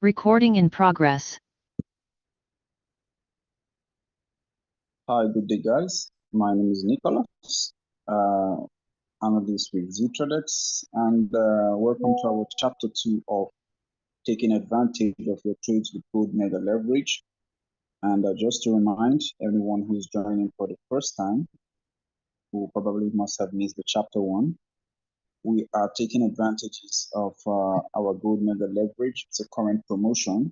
Recording in progress. Hi, good day, guys. My name is Nicholas, analyst with Zetradex, and welcome to our chapter 2 of taking advantage of your trades with Gold Mega Leverage. And just to remind everyone who's joining for the first time, who probably must have missed the chapter 1, we are taking advantages of our Gold Mega Leverage. It's a current promotion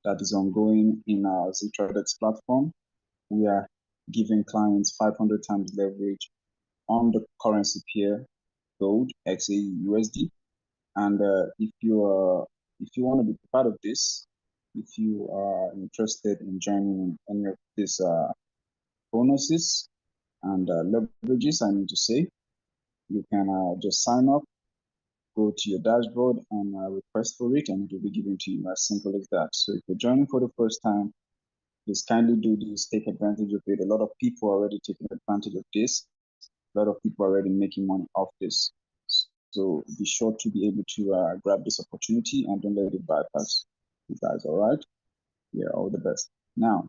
that is ongoing in our Zetradex platform. We are giving clients 500 times leverage on the currency pair gold XAU USD. And if you want to be part of this, if you are interested in joining any of these bonuses and leverages, I need to say, you can just sign up, go to your dashboard and request for it, and it will be given to you, as simple as that. So if you're joining for the first time, please kindly do this, take advantage of it. A lot of people are already taking advantage of this. A lot of people are already making money off this. So be sure to be able to grab this opportunity and don't let it bypass you guys, all right? Yeah, all the best. Now,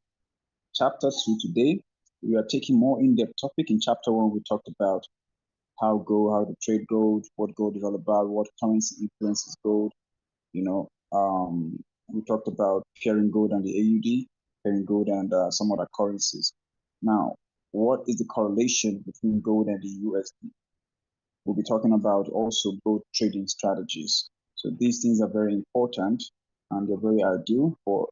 chapter 2 today, we are taking more in-depth topic. In chapter 1, we talked about how to trade gold, what gold is all about, what currency influences gold. We talked about pairing gold and the AUD, pairing gold and some other currencies. Now, what is the correlation between gold and the USD? We'll be talking about also gold trading strategies. So these things are very important and they're very ideal for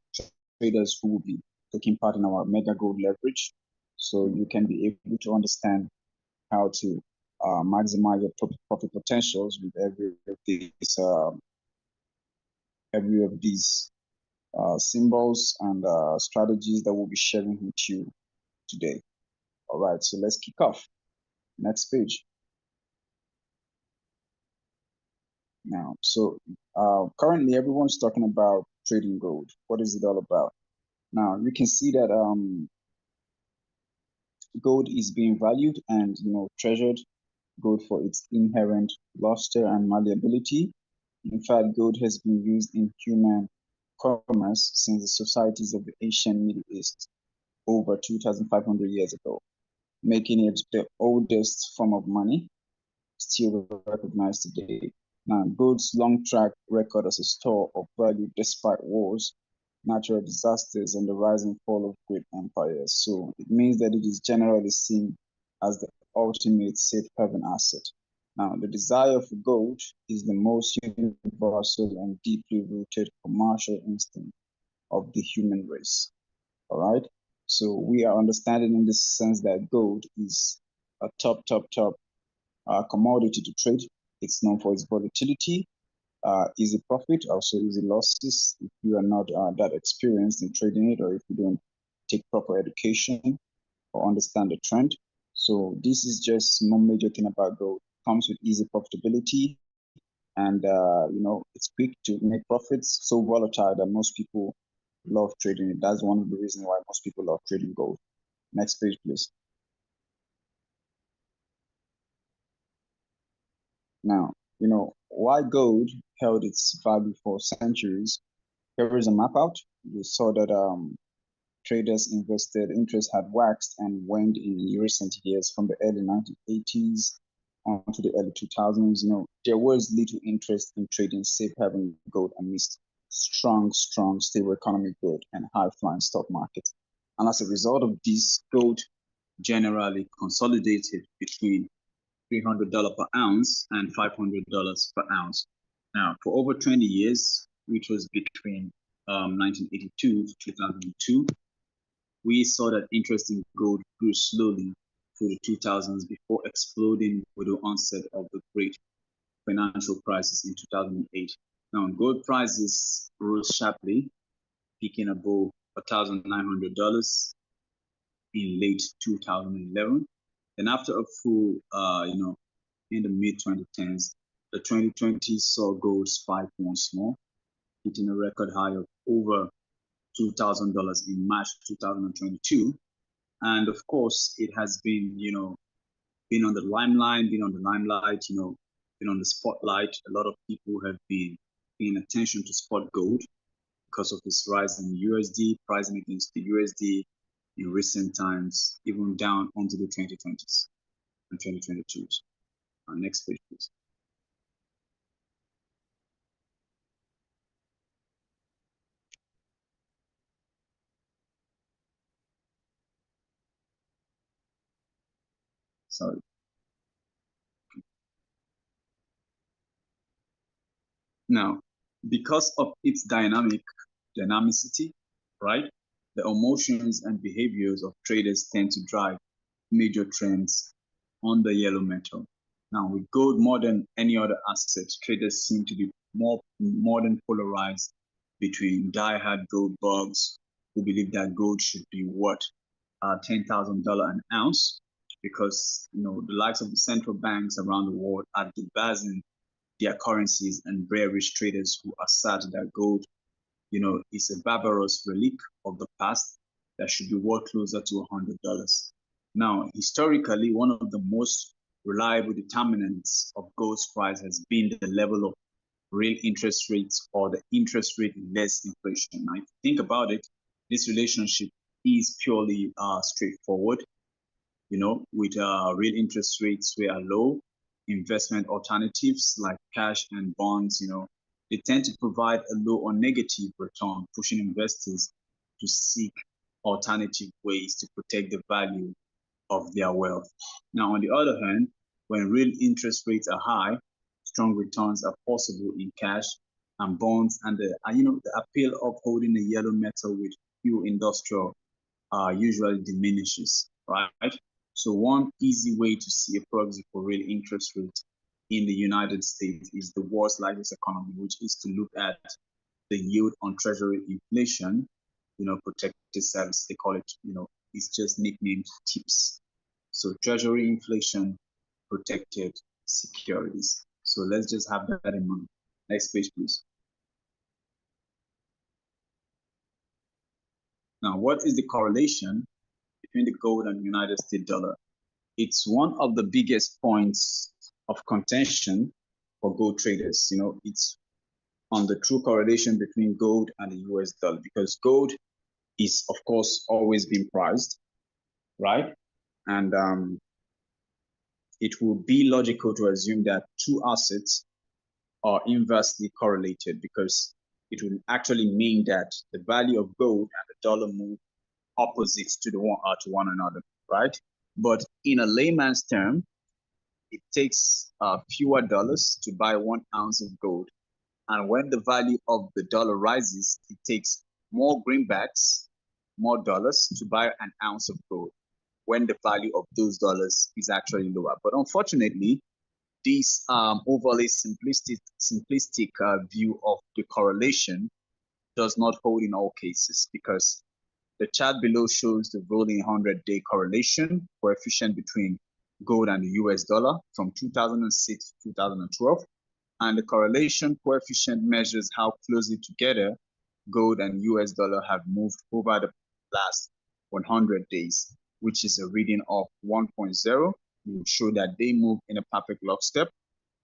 traders who will be taking part in our mega gold leverage. So you can be able to understand how to maximize your profit potentials with every of these symbols and strategies that we'll be sharing with you today. All right, so let's kick off. Next page. Now, so currently everyone's talking about trading gold. What is it all about? Now, you can see that gold is being valued and treasured. Gold for its inherent luster and malleability. In fact, gold has been used in human commerce since the societies of the ancient Middle East over 2,500 years ago, making it the oldest form of money still recognized today. Now, gold's long track record as a store of value despite wars, natural disasters, and the rise and fall of great empires. So it means that it is generally seen as the ultimate safe haven asset. Now, the desire for gold is the most universal and deeply rooted commercial instinct of the human race. All right. So we are understanding in this sense that gold is a top commodity to trade. It's known for its volatility, easy profit, also easy losses if you are not that experienced in trading it, or if you don't take proper education or understand the trend. So this is just one major thing about gold. It comes with easy profitability, and it's quick to make profits. So volatile that most people love trading it. That's one of the reasons why most people love trading gold. Next page, please. Now, why gold held its value for centuries. Here is a map out. We saw that traders invested, interest had waxed and waned in recent years from the early 1980s on to the early 2000s. There was little interest in trading safe haven gold amidst strong, stable economic growth and high-flying stock markets. And as a result of this, gold generally consolidated between $300 per ounce and $500 per ounce. Now, for over 20 years, which was between 1982 to 2002, we saw that interest in gold grew slowly through the 2000s before exploding with the onset of the great financial crisis in 2008. Now, gold prices rose sharply, peaking above $1,900 in late 2011. And after a full, in the mid-2010s, the 2020s saw gold spike once more, hitting a record high of over $2,000 in March 2022. And of course, it has been, been on the limelight, been on the spotlight. A lot of people have been paying attention to spot gold. because of its rise in USD, pricing against the USD in recent times, even down onto the 2020s and 2022s. Next page, please. Sorry. Now, because of its dynamicity, right? The emotions and behaviors of traders tend to drive major trends on the yellow metal. Now, with gold more than any other asset, traders seem to be more than polarized between die-hard gold bugs who believe that gold should be worth $10,000 an ounce, because the likes of the central banks around the world are debasing their currencies, and bearish traders who assert that gold, is a barbarous relic of the past that should be worth closer to $100. Now, historically, one of the most reliable determinants of gold's price has been the level of real interest rates, or the interest rate less inflation. Now, if you think about it, this relationship is purely straightforward. With real interest rates where are low, investment alternatives like cash and bonds, they tend to provide a low or negative return, pushing investors to seek alternative ways to protect the value of their wealth. Now, on the other hand, when real interest rates are high, strong returns are possible in cash and bonds, and the appeal of holding a yellow metal with few industrial usually diminishes, right? So one easy way to see a proxy for real interest rates in the United States is the world's largest economy, which is to look at the yield on treasury inflation, protected service, they call it, it's just nicknamed TIPS. So treasury inflation, protected securities. So let's just have that in mind. Next page, please. Now, what is the correlation between the gold and United States dollar? It's one of the biggest points of contention for gold traders. It's on the true correlation between gold and the US dollar, because gold is, of course, always been priced, right? And it would be logical to assume that two assets are inversely correlated, because it would actually mean that the value of gold and the dollar move opposites to one another, right? But in a layman's term, it takes fewer dollars to buy 1 ounce of gold. And when the value of the dollar rises, it takes more greenbacks, more dollars to buy an ounce of gold, when the value of those dollars is actually lower. But unfortunately, this overly simplistic view of the correlation does not hold in all cases, because the chart below shows the rolling 100-day correlation coefficient between gold and the US dollar from 2006 to 2012. And the correlation coefficient measures how closely together gold and US dollar have moved over the last 100 days, which is a reading of 1.0. It will show that they move in a perfect lockstep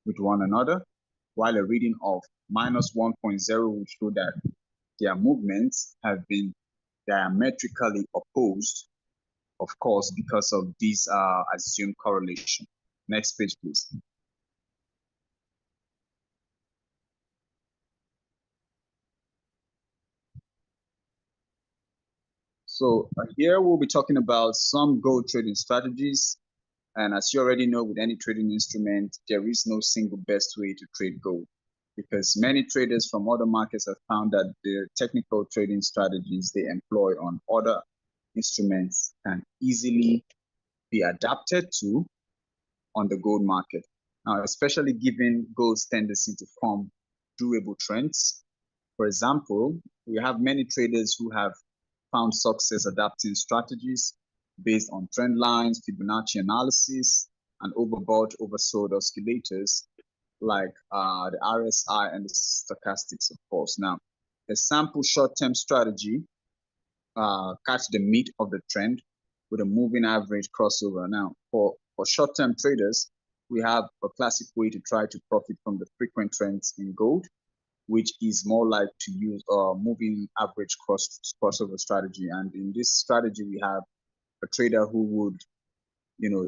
with one another, while a reading of minus 1.0 will show that their movements have been diametrically opposed, of course, because of this assumed correlation. Next page, please. So here we'll be talking about some gold trading strategies. And as you already know, with any trading instrument, there is no single best way to trade gold, because many traders from other markets have found that the technical trading strategies they employ on other instruments can easily be adapted to on the gold market. Now, especially given gold's tendency to form durable trends. For example, we have many traders who have found success adapting strategies based on trend lines, Fibonacci analysis, and overbought, oversold oscillators like the RSI and the stochastics, of course. Now, a sample short-term strategy catch the meat of the trend with a moving average crossover. Now, for short-term traders, we have a classic way to try to profit from the frequent trends in gold. which is more like to use moving average crossover strategy. And in this strategy, we have a trader who would,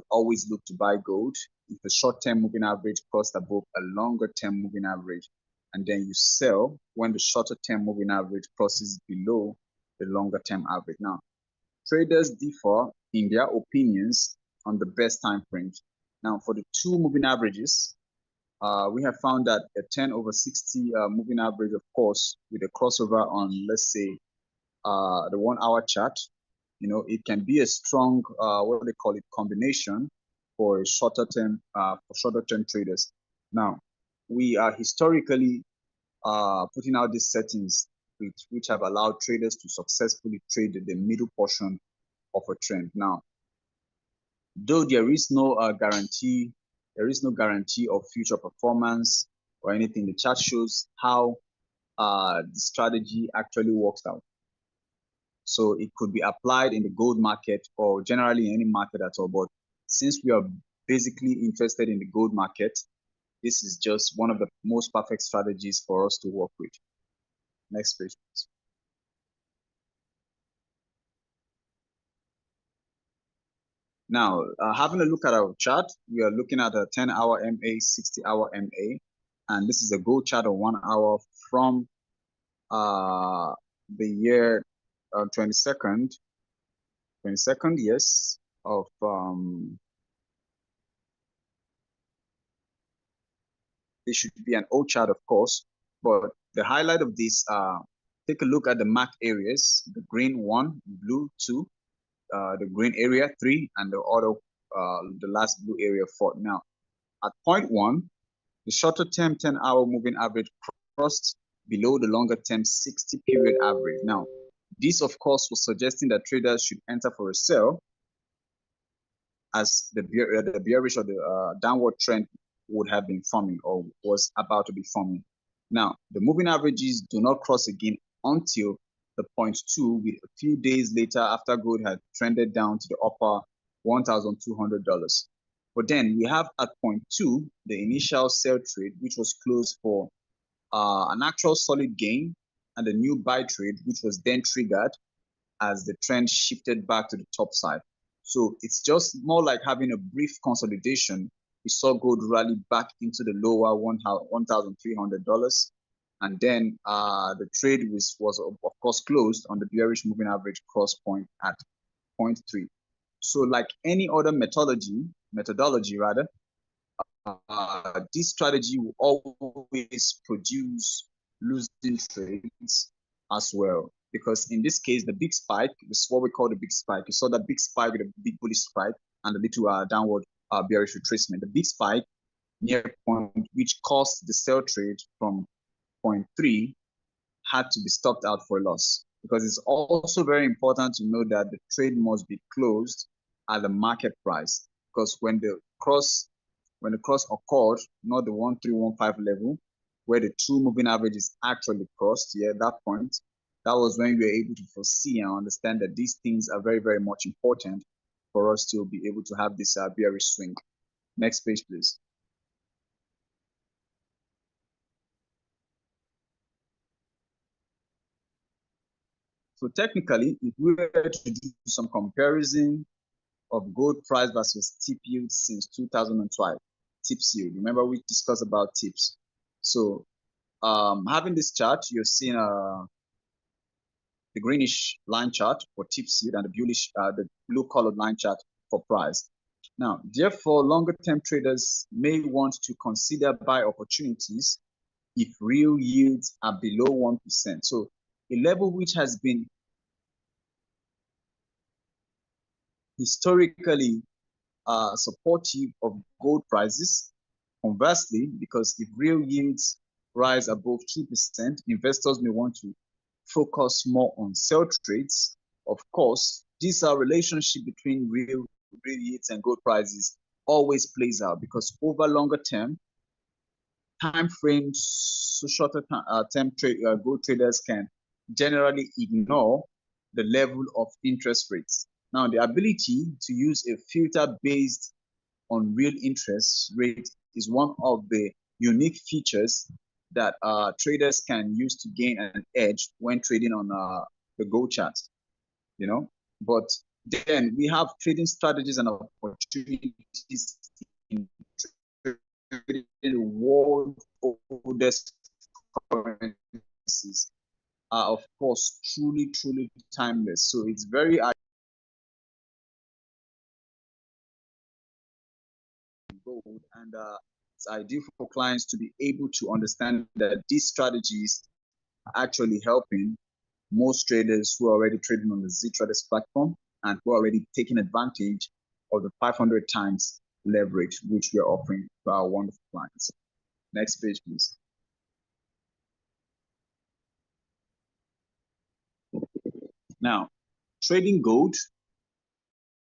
always look to buy gold if the short-term moving average crossed above a longer-term moving average, and then you sell when the shorter-term moving average crosses below the longer-term average. Now, traders differ in their opinions on the best time frames. Now, for the two moving averages, we have found that a 10/60 moving average, of course, with a crossover on, let's say, the 1 hour chart, it can be a strong, what they call it, combination for shorter term traders. Now, we are historically putting out these settings which have allowed traders to successfully trade the middle portion of a trend. Now, though there is no guarantee of future performance or anything, the chart shows how the strategy actually works out. So it could be applied in the gold market or generally in any market at all. But since we are basically interested in the gold market, this is just one of the most perfect strategies for us to work with. Next page, please. Now, having a look at our chart, we are looking at a 10-hour MA, 60-hour MA, and this is a gold chart of 1 hour from the year 22nd, yes, of this should be an old chart, of course, but the highlight of this, take a look at the marked areas: the green 1, blue 2, the green area 3, and the last blue area 4. Now, at point 1, the shorter term 10-hour moving average crossed below the longer term 60 period average. Now, this, of course, was suggesting that traders should enter for a sell as the bearish or the downward trend would have been forming or was about to be forming. Now, the moving averages do not cross again until the point 2, with a few days later after gold had trended down to the upper $1,200. But then we have at point 2, the initial sell trade, which was closed for an actual solid gain, and a new buy trade, which was then triggered as the trend shifted back to the top side. So it's just more like having a brief consolidation. We saw gold rally back into the lower $1,300. And then the trade was of course closed on the bearish moving average cross point at point 3. So like any other methodology, this strategy will always produce losing trades as well. Because in this case, the big spike, this is what we call the big spike. You saw that big spike with a big bullish spike and a little downward bearish retracement. The big spike near point, which caused the sell trade from point 3, had to be stopped out for a loss. Because it's also very important to know that the trade must be closed at the market price. Because when the cross occurred, not the 1315 level, where the 2 moving averages actually crossed, at that point, that was when we were able to foresee and understand that these things are very, very much important for us to be able to have this bearish swing. Next page, please. So technically, if we were to do some comparison of gold price versus tip yield since 2012, tips yield. Remember we discussed about tips. So having this chart, you're seeing the greenish line chart for tips yield and the blue colored line chart for price. Now, therefore, longer term traders may want to consider buy opportunities if real yields are below 1%. So a level which has been historically supportive of gold prices. Conversely, because if real yields rise above 2%, investors may want to focus more on sell trades. Of course, this relationship between real yields and gold prices always plays out, because over longer term time frames, so shorter term gold traders can generally ignore the level of interest rates. Now, the ability to use a filter based on real interest rate is one of the unique features that traders can use to gain an edge when trading on the gold chart, you know. But then we have trading strategies and opportunities in trading the world's oldest currencies are, of course, truly timeless. So it's very gold, and it's ideal for clients to be able to understand that these strategies are actually helping most traders who are already trading on the Zetradex platform and who are already taking advantage of the 500 times leverage which we are offering to our wonderful clients. Next page, please. Now, trading gold.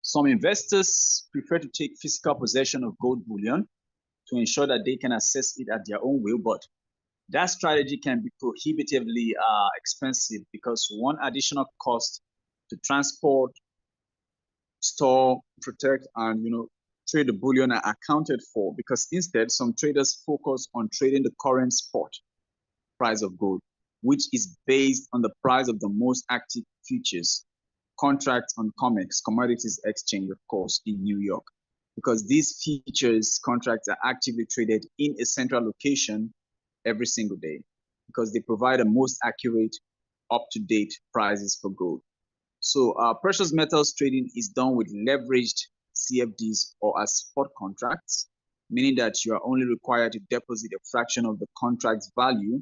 Some investors prefer to take physical possession of gold bullion to ensure that they can access it at their own will, but that strategy can be prohibitively expensive because one additional cost to transport, store, protect, and trade the bullion are accounted for, because instead some traders focus on trading the current spot price of gold, which is based on the price of the most active futures contracts on COMEX, Commodities Exchange, of course, in New York, because these futures contracts are actively traded in a central location every single day, because they provide the most accurate, up-to-date prices for gold. So precious metals trading is done with leveraged CFDs or as spot contracts, meaning that you are only required to deposit a fraction of the contract's value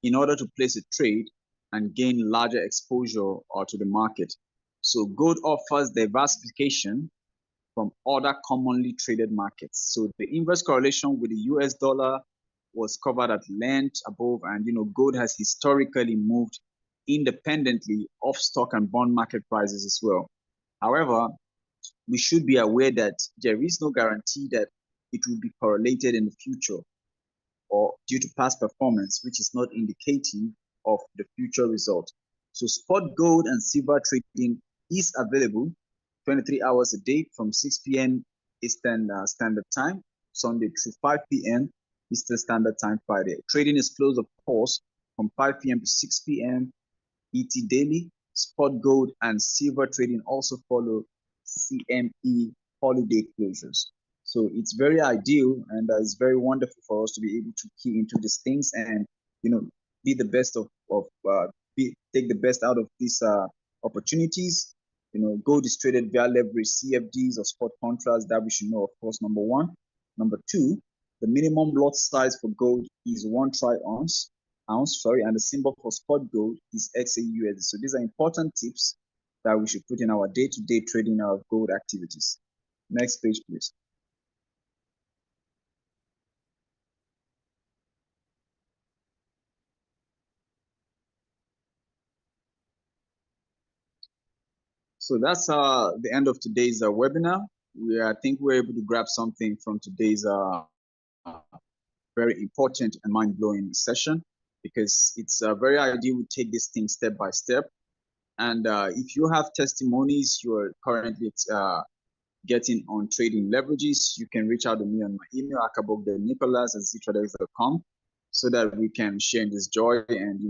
in order to place a trade and gain larger exposure to the market. So gold offers diversification from other commonly traded markets. So the inverse correlation with the US dollar was covered at length above, and gold has historically moved independently of stock and bond market prices as well. However, we should be aware that there is no guarantee that it will be correlated in the future or due to past performance, which is not indicative of the future result. So spot gold and silver trading is available 23 hours a day from 6 p.m. Eastern Standard Time, Sunday through 5 p.m. Eastern Standard Time Friday. Trading is closed, of course, from 5 p.m. to 6 p.m. ET daily. Spot gold and silver trading also follow CME holiday closures. So it's very ideal, and it's very wonderful for us to be able to key into these things and be the best take the best out of these opportunities. Gold is traded via leverage CFDs or spot contracts that we should know, of course, number one. Number two, the minimum lot size for gold is 1 ounce, and the symbol for spot gold is XAUSD. So these are important tips that we should put in our day-to-day trading of gold activities. Next page, please. So that's the end of today's webinar. I think we're able to grab something from today's very important and mind-blowing session, because it's very ideal we take this thing step by step. And if you have testimonies you're currently getting on trading leverages, you can reach out to me on my email, akabogdenicolas@zetradex.com, so that we can share in this joy and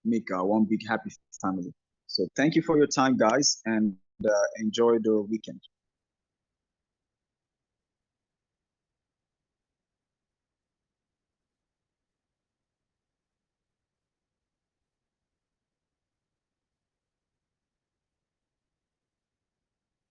make one big happy family. So thank you for your time, guys, and enjoy the weekend.